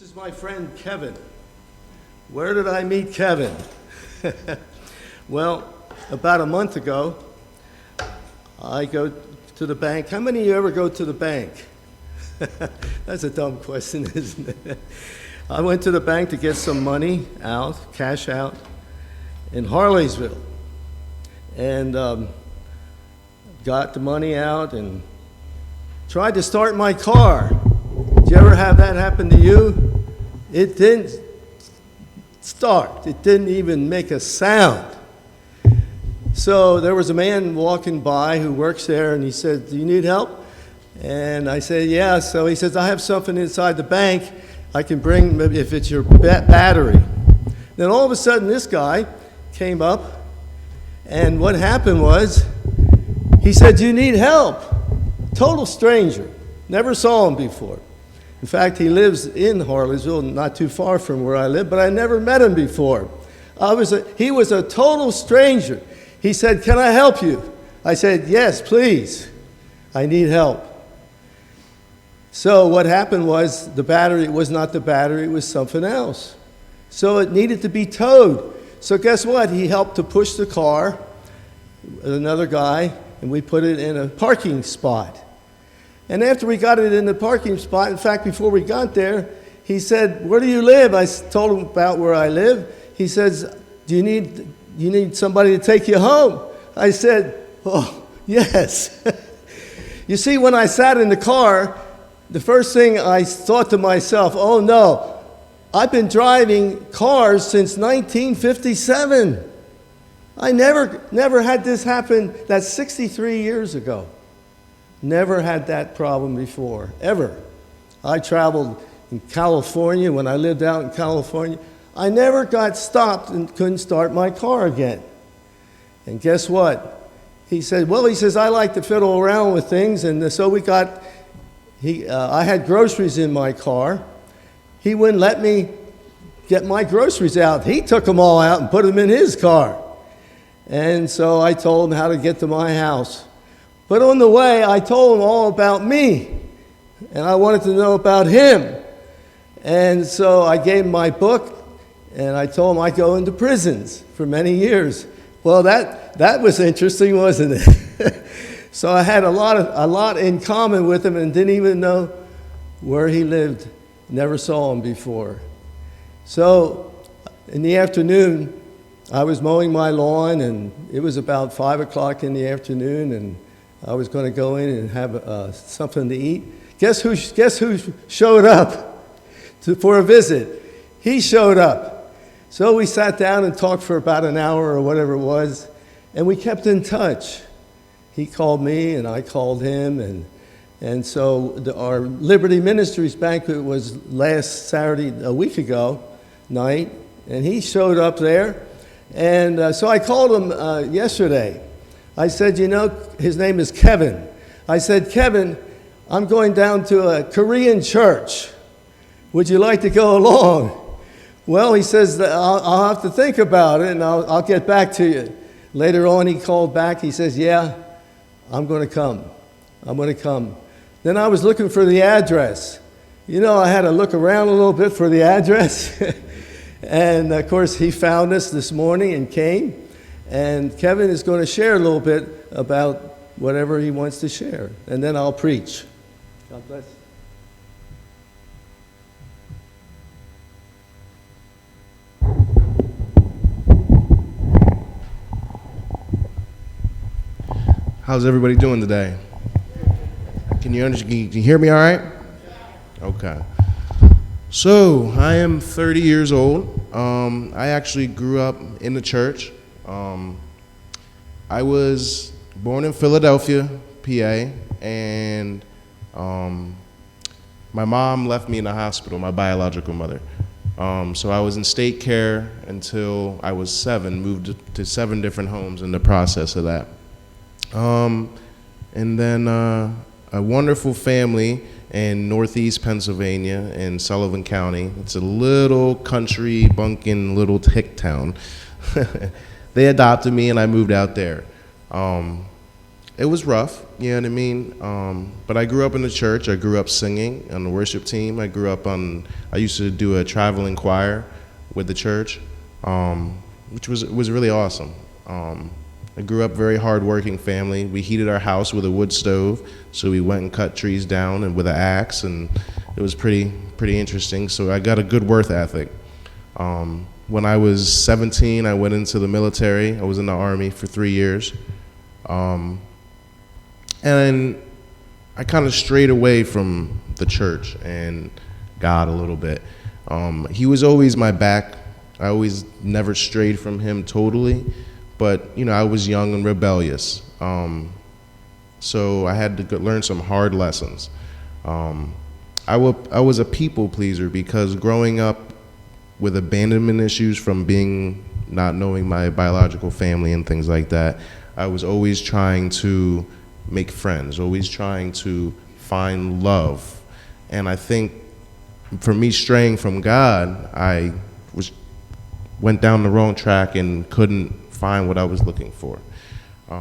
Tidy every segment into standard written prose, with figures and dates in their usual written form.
is my friend Kevin. Where did I meet Kevin? Well, about a month ago, I go to the bank. How many of you ever go to the bank? That's a dumb question, isn't it? I went to the bank to get some money out, cash out, in Harleysville. And got the money out and tried to start my car. Did you ever have that happen to you? It didn't start. It didn't even make a sound. So there was a man walking by who works there, and he said, "Do you need help?" And I said, "Yeah." So he says, "I have something inside the bank I can bring if it's your battery." Then all of a sudden, this guy came up, and what happened was, he said, "Do you need help?" Total stranger. Never saw him before. In fact, he lives in Harleysville, not too far from where I live, but I never met him before. He was a total stranger. He said, "Can I help you?" I said, "Yes, please. I need help." So what happened was the battery was not the battery, it was something else. So it needed to be towed. So guess what? He helped to push the car, another guy, and we put it in a parking spot. And after we got it in the parking spot, in fact, before we got there, he said, "Where do you live?" I told him about where I live. He says, "Do you need somebody to take you home?" I said, "Oh, yes." You see, when I sat in the car, the first thing I thought to myself, "Oh no, I've been driving cars since 1957. I never had this happen. That's 63 years ago. Never had that problem before, ever. I traveled in California when I lived out in California. I never got stopped and couldn't start my car again. And guess what? He said, I like to fiddle around with things, and so I had groceries in my car. He wouldn't let me get my groceries out. He took them all out and put them in his car. And so I told him how to get to my house. But on the way, I told him all about me, and I wanted to know about him. And so I gave him my book, and I told him I'd go into prisons for many years. Well, that was interesting, wasn't it? So I had a lot in common with him and didn't even know where he lived. Never saw him before. So in the afternoon, I was mowing my lawn, and it was about 5 o'clock in the afternoon, and I was going to go in and have something to eat. Guess who showed up for a visit? He showed up. So we sat down and talked for about an hour or whatever it was, and we kept in touch. He called me, and I called him, and so our Liberty Ministries banquet was last Saturday, a week ago night, and he showed up there. And so I called him yesterday. I said, his name is Kevin. I said, "Kevin, I'm going down to a Korean church. Would you like to go along?" Well, he says, I'll have to think about it, and I'll get back to you. Later on, he called back. He says, "Yeah, I'm going to come. I'm going to come." Then I was looking for the address. I had to look around a little bit for the address. And, of course, he found us this morning and came. And Kevin is going to share a little bit about whatever he wants to share. And then I'll preach. God bless. How's everybody doing today? Can you hear me all right? Okay. So, I am 30 years old. I actually grew up in the church. I was born in Philadelphia, PA, and my mom left me in the hospital, my biological mother. So I was in state care until I was 7, moved to 7 different homes in the process of that. And then a wonderful family in northeast Pennsylvania in Sullivan County. It's a little country, bunkin' little hick town. They adopted me and I moved out there. it was rough, you know what I mean? But I grew up in the church. I grew up singing on the worship team. I used to do a traveling choir with the church, which was really awesome. I grew up very hardworking family. We heated our house with a wood stove, so we went and cut trees down and with an axe, and it was pretty interesting. So I got a good work ethic. When I was 17, I went into the military. I was in the Army for 3 years. And I kind of strayed away from the church and God a little bit. He was always my back. I always never strayed from him totally, but I was young and rebellious. So I had to learn some hard lessons. I was a people pleaser because growing up with abandonment issues from not knowing my biological family and things like that, I was always trying to make friends, always trying to find love. And I think for me straying from God, I went down the wrong track and couldn't find what I was looking for.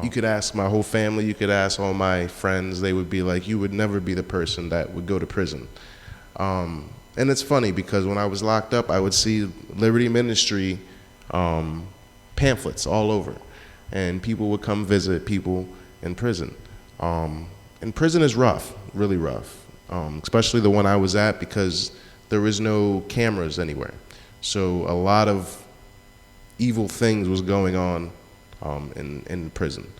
You could ask my whole family, you could ask all my friends, they would be like, you would never be the person that would go to prison. And it's funny because when I was locked up, I would see Liberty Ministry pamphlets all over, and people would come visit people in prison. And prison is rough, really rough, especially the one I was at because there was no cameras anywhere. So a lot of evil things was going on in prison.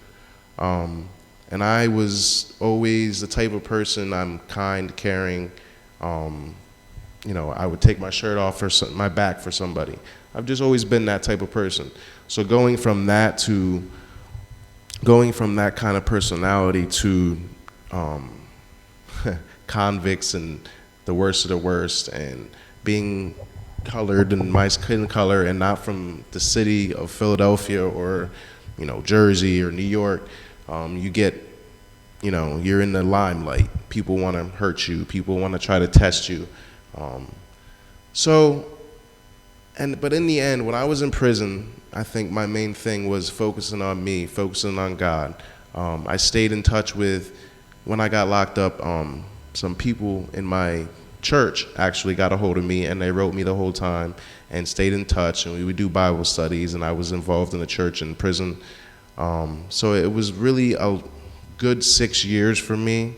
And I was always the type of person, I'm kind, caring. I would take my shirt off for my back for somebody. I've just always been that type of person. So going from that kind of personality to convicts and the worst of the worst, and being colored in my skin color and not from the city of Philadelphia or Jersey or New York, you're in the limelight. People want to hurt you. People want to try to test you. But in the end, when I was in prison, I think my main thing was focusing on me, focusing on God. I stayed in touch with, when I got locked up, some people in my church actually got a hold of me, and they wrote me the whole time and stayed in touch, and we would do Bible studies, and I was involved in the church in prison. So it was really a good 6 years for me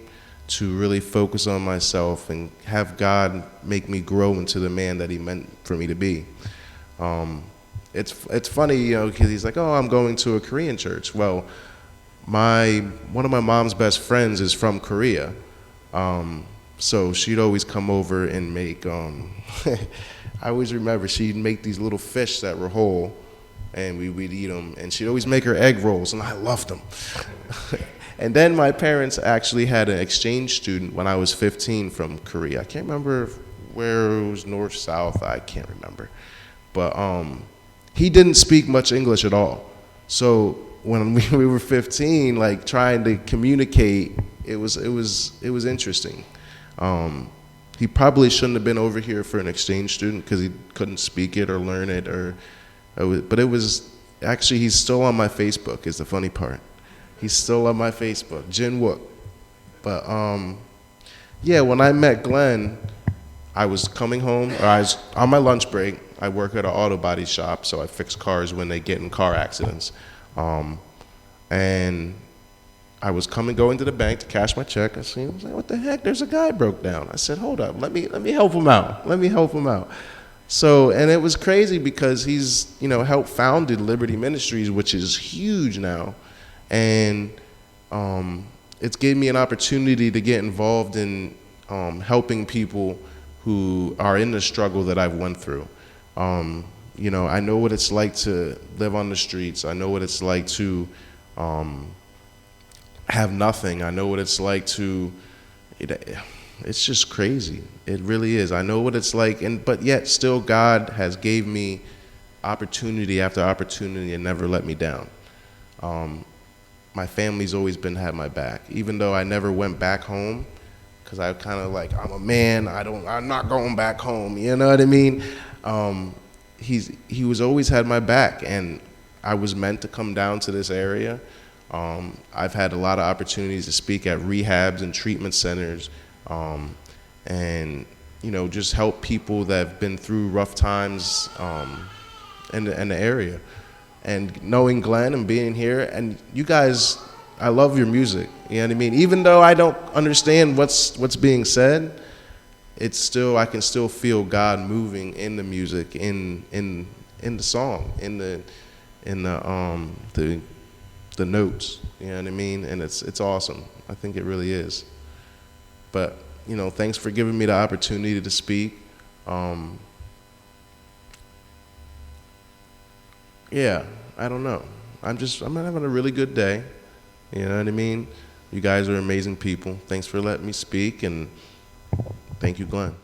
to really focus on myself and have God make me grow into the man that he meant for me to be. It's funny, because he's like, oh, I'm going to a Korean church. Well, one of my mom's best friends is from Korea. So she'd always come over and make, I always remember she'd make these little fish that were whole, and we'd eat them, and she'd always make her egg rolls, and I loved them. And then my parents actually had an exchange student when I was 15 from Korea. I can't remember where it was, north, south, I can't remember. But he didn't speak much English at all. So when we were 15, like trying to communicate, it was interesting. He probably shouldn't have been over here for an exchange student because he couldn't speak it or learn it, but it was actually, he's still on my Facebook is the funny part. He's still on my Facebook, Jin Wook. But when I met Glenn, I was coming home, or I was on my lunch break. I work at an auto body shop, so I fix cars when they get in car accidents. And I was going to the bank to cash my check. I was like, what the heck? There's a guy broke down. I said, hold up, let me help him out. Let me help him out. So, and it was crazy because he's, helped founded Liberty Ministries, which is huge now. And it's given me an opportunity to get involved in helping people who are in the struggle that I've went through. I know what it's like to live on the streets. I know what it's like to have nothing. I know what it's like to, it's just crazy. It really is. I know what it's like, but yet still God has gave me opportunity after opportunity and never let me down. My family's always had my back, even though I never went back home, because I kind of like, I'm a man, I'm not going back home, you know what I mean? He was always had my back, and I was meant to come down to this area. I've had a lot of opportunities to speak at rehabs and treatment centers, and just help people that have been through rough times in the area. And knowing Glenn and being here, and you guys, I love your music. You know what I mean? Even though I don't understand what's being said, it's still, I can still feel God moving in the music, in the song, in the notes. You know what I mean? And it's awesome. I think it really is. But thanks for giving me the opportunity to speak. Yeah, I don't know. I'm having a really good day. You know what I mean? You guys are amazing people. Thanks for letting me speak, and thank you, Glenn.